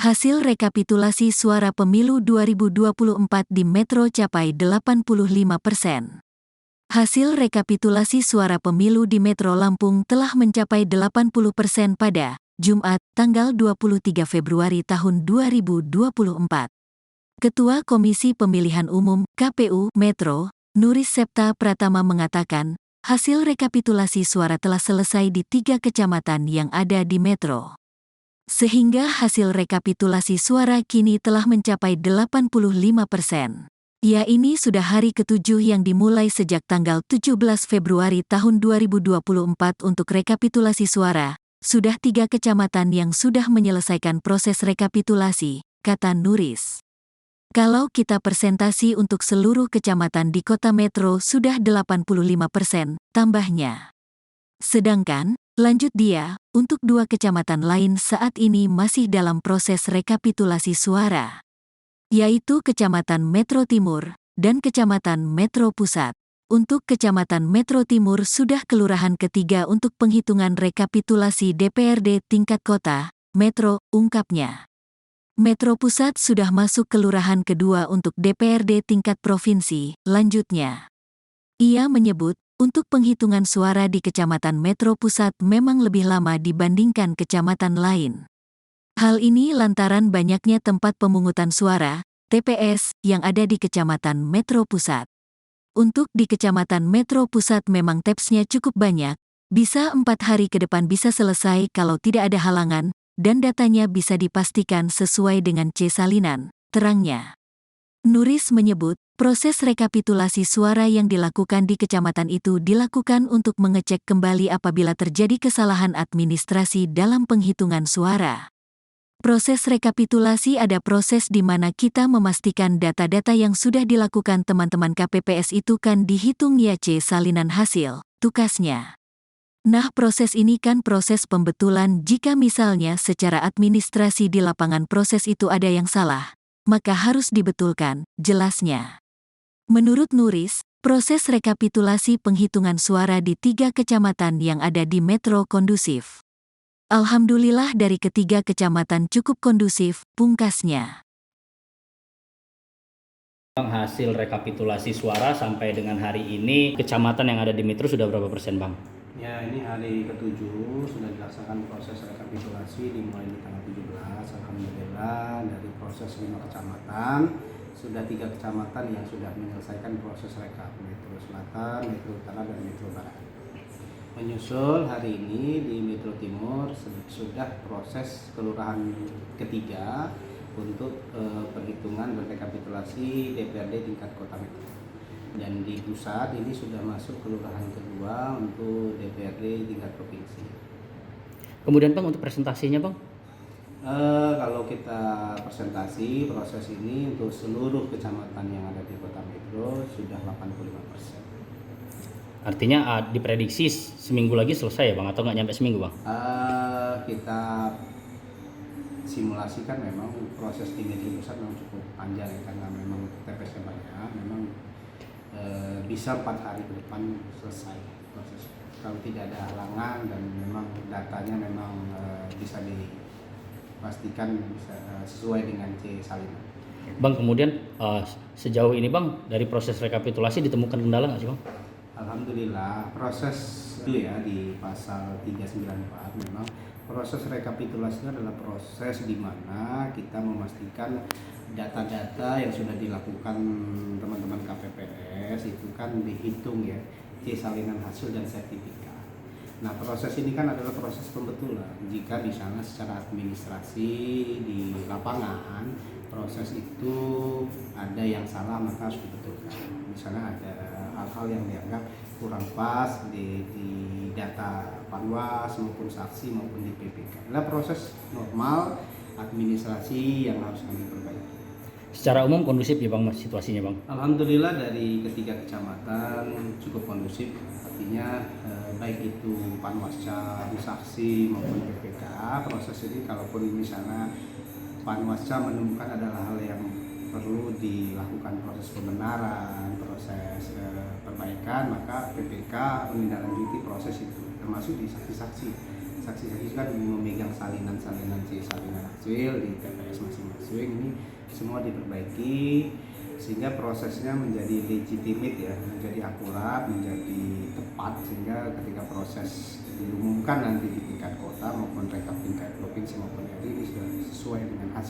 Hasil rekapitulasi suara pemilu 2024 di Metro capai 85%. Hasil rekapitulasi suara pemilu di Metro Lampung telah mencapai 80% pada Jumat, tanggal 23 Februari tahun 2024. Ketua Komisi Pemilihan Umum (KPU) Metro, Nuris Septa Pratama mengatakan, hasil rekapitulasi suara telah selesai di 3 kecamatan yang ada di Metro. Sehingga hasil rekapitulasi suara kini telah mencapai 85%. Ya, ini sudah hari ke-7 yang dimulai sejak tanggal 17 Februari tahun 2024 untuk rekapitulasi suara. Sudah 3 kecamatan yang sudah menyelesaikan proses rekapitulasi, kata Nuris. Kalau kita persentasi untuk seluruh kecamatan di kota Metro sudah 85%, tambahnya. Sedangkan, lanjut dia, untuk 2 kecamatan lain saat ini masih dalam proses rekapitulasi suara, yaitu Kecamatan Metro Timur dan Kecamatan Metro Pusat. Untuk Kecamatan Metro Timur sudah kelurahan ketiga untuk penghitungan rekapitulasi DPRD tingkat kota, Metro, ungkapnya. Metro Pusat sudah masuk kelurahan kedua untuk DPRD tingkat provinsi, lanjutnya. Ia menyebut, untuk penghitungan suara di Kecamatan Metro Pusat memang lebih lama dibandingkan kecamatan lain. Hal ini lantaran banyaknya tempat pemungutan suara, TPS, yang ada di Kecamatan Metro Pusat. Untuk di Kecamatan Metro Pusat memang TPS-nya cukup banyak, bisa 4 hari ke depan bisa selesai kalau tidak ada halangan, dan datanya bisa dipastikan sesuai dengan C salinan, terangnya. Nuris menyebut, proses rekapitulasi suara yang dilakukan di kecamatan itu dilakukan untuk mengecek kembali apabila terjadi kesalahan administrasi dalam penghitungan suara. Proses rekapitulasi ada proses di mana kita memastikan data-data yang sudah dilakukan teman-teman KPPS itu kan dihitung ya C salinan hasil, tukasnya. Nah, proses ini kan proses pembetulan jika misalnya secara administrasi di lapangan proses itu ada yang salah, maka harus dibetulkan, jelasnya. Menurut Nuris, proses rekapitulasi penghitungan suara di 3 kecamatan yang ada di Metro kondusif. Alhamdulillah dari ketiga kecamatan cukup kondusif, pungkasnya. Hasil rekapitulasi suara sampai dengan hari ini, kecamatan yang ada di Metro sudah berapa persen, Bang? Ya, ini hari ke-7 sudah dilaksanakan proses rekapitulasi dimulai di tanggal 17. Alhamdulillah dari proses 5 kecamatan, sudah 3 kecamatan yang sudah menyelesaikan proses rekap, Metro Selatan, Metro Utara, dan Metro Barat. Menyusul hari ini di Metro Timur sudah proses kelurahan ketiga untuk perhitungan dan rekapitulasi DPRD tingkat kota Metro. Dan di pusat ini sudah masuk kelurahan kedua untuk DPRD tingkat provinsi. Kemudian Bang, untuk presentasinya Bang? Kalau kita presentasi proses ini untuk seluruh kecamatan yang ada di kota Metro sudah 85%. Artinya diprediksi seminggu lagi selesai ya Bang, atau nggak nyampe seminggu Bang? Kita simulasikan memang proses di Metro Pusat memang cukup panjang ya, karena memang TPS-nya banyak, memang bisa 4 hari ke depan selesai proses. Kalau tidak ada halangan dan memang datanya memang bisa dipastikan bisa sesuai dengan C salinan. Bang, kemudian sejauh ini Bang, dari proses rekapitulasi ditemukan kendala nggak sih Bang? Alhamdulillah proses itu ya di pasal 394 memang proses rekapitulasi adalah proses di mana kita memastikan data-data yang sudah dilakukan teman-teman KPPS itu kan dihitung ya C salinan hasil dan sertifikat. Nah, proses ini kan adalah proses pembetulan. Jika misalnya secara administrasi di lapangan proses itu ada yang salah maka harus dibetulkan. Misalnya ada hal-hal yang dianggap kurang pas di data Panwas maupun saksi maupun di PPK. Adalah proses normal administrasi yang harus kami perbaiki. Secara umum kondusif ya Bang situasinya Bang? Alhamdulillah dari ketiga kecamatan cukup kondusif, artinya baik itu Panwasca, saksi maupun PPK. Proses ini kalaupun misalnya Panwasca menemukan adalah hal yang perlu dilakukan proses pembenaran, proses perbaikan, maka PPK menindaklanjuti proses itu, termasuk di saksi-saksi saksi-saksi kan memegang salinan-salinan salinan hasil di TPS masing-masing. Ini semua diperbaiki sehingga prosesnya menjadi legitimate ya, menjadi akurat, menjadi tepat, sehingga ketika proses diumumkan nanti di tingkat kota maupun rekap tingkat provinsi maupun RI ini sudah sesuai dengan hasil